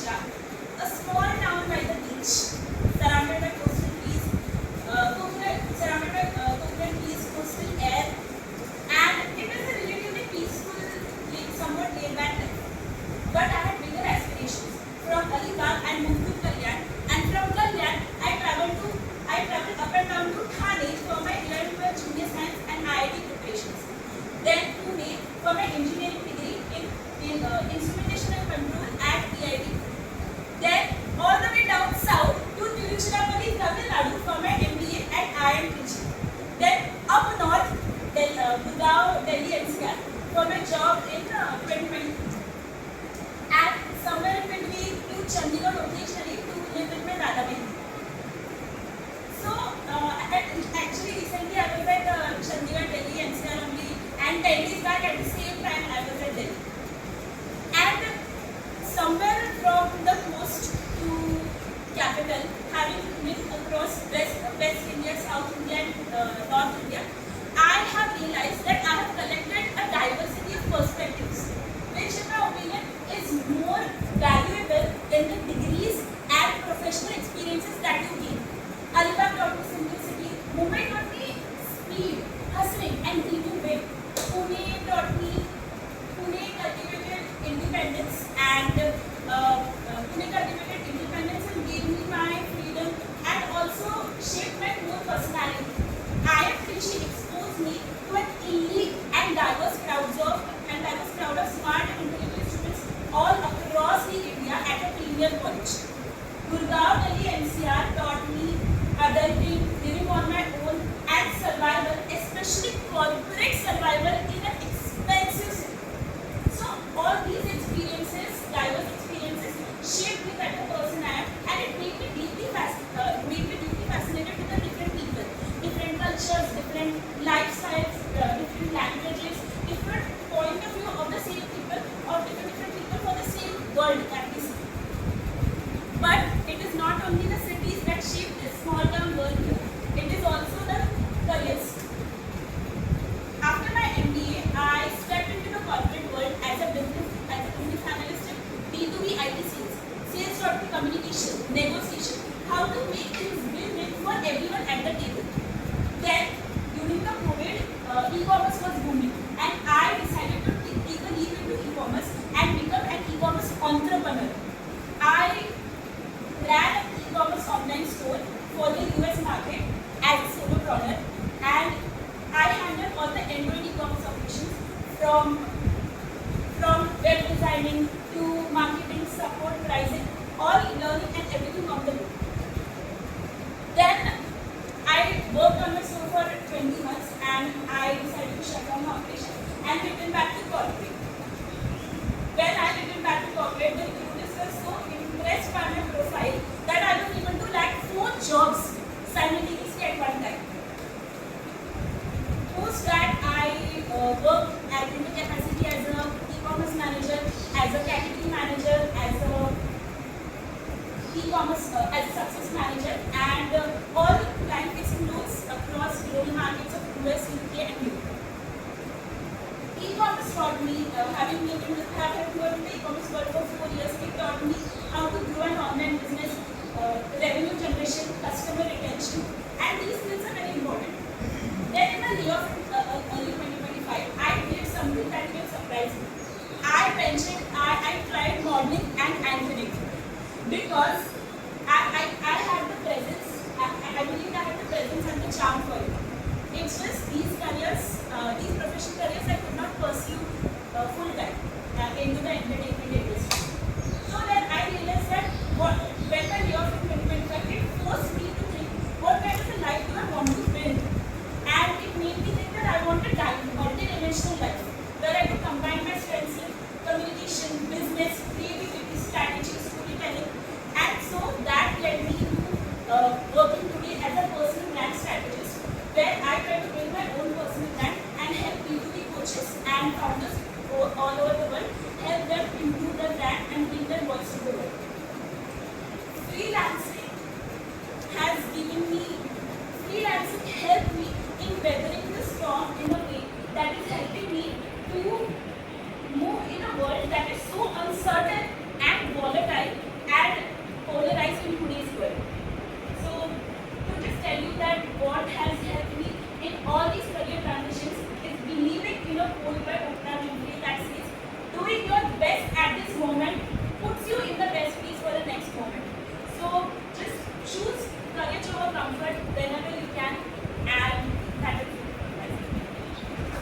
Gujarat, a small town by the beach, surrounded by coastal trees, coconut trees, coastal air, and it was a relatively peaceful, somewhat laid-back life. But I had bigger aspirations. From Alibag, I moved to Kalyan, and from Kalyan, I traveled up and down to Thane for my 11th junior science and IIT preparations. Then Pune for my engineering degree in instrumentation and control at EIT. Then all the way down south to Tiruchirappalli, Tamil Nadu for my MBA at IIM Trichy. Then up north, Gurgaon, Delhi NCR for my job in 2020. And somewhere in between to Chandigarh occasionally to live with my Dada Bhai. So actually recently I was at Chandigarh, Delhi NCR only, and 10 days back at the same time I was at Delhi. And somewhere from the coast to capital, having lived across West India, South India and North India, I have realized that I have collected a diversity of perspectives, which in my opinion is more valuable than the degrees and professional experiences that you gain. Alibag taught me simplicity, Mumbai taught me speed, hustling and dreaming big. Pune cultivated independence and gave me my freedom and also shaped my core personality. IIM Trichy exposed me to an elite and diverse crowd of smart and intelligent students all across the India at a premier college. Gurgaon, Delhi NCR taught me adulting, living on my own and survival, especially corporate survival in an expensive city. So all these experiences, diverse experiences, shaped me like the person I am, and it made me deeply fascinated with the different people, different cultures, different lifestyles, different languages, different point of view of the same people, or different people for the same world that we see. But it is not only the cities that shape this small town world here, it is also the careers. After my MBA, I stepped into the corporate world as a business analyst in B2B IT sales taught me communication, negotiation, how to make things win-win for everyone at the table. Then, during the COVID, e-commerce was booming, and I decided to take a leap into e-commerce and become an e-commerce entrepreneur. I ran an e-commerce online store for the US market as a solopreneur, and I handled all the end-to-end e-commerce operations from web designing to marketing, support, pricing, all learning and everything on the go. Then I worked on my store for 20 months and I decided to shut down my operation and return back to corporate. When I returned back to corporate, the recruiters were so impressed by my profile that I was able to land 4 jobs simultaneously at one time. Post that, I worked in the capacity as a e-commerce manager, as a category manager, as a success manager, and all client-facing roles across global markets of US, UK, and Europe. E-commerce taught me, having worked in the e-commerce world for 4 years, it taught me how to grow an online business, revenue generation, customer retention, and these skills are very important. Then in the year of early 2025, I did something that will surprise me. I tried modeling and anchoring because I had the presence, I believe I had the presence and the charm for it. It's just these careers, these professional careers I could not pursue full time into the entertainment industry. So then I realized that when the year of 2025, it forced me to think, what kind of a life do I want to build? And it made me think that I wanted a multi-dimensional life, where I could combine my strengths in communication, business, creativity, strategy, storytelling, and so that led me to working today as a personal brand strategist, where I try to build my own personal brand and help B2B coaches and founders all over the world, help them improve their brand and bring their voice to the world. Freelancing helped me in weathering the storm in a way that is helping me to move in a world that is so uncertain and volatile comfort whenever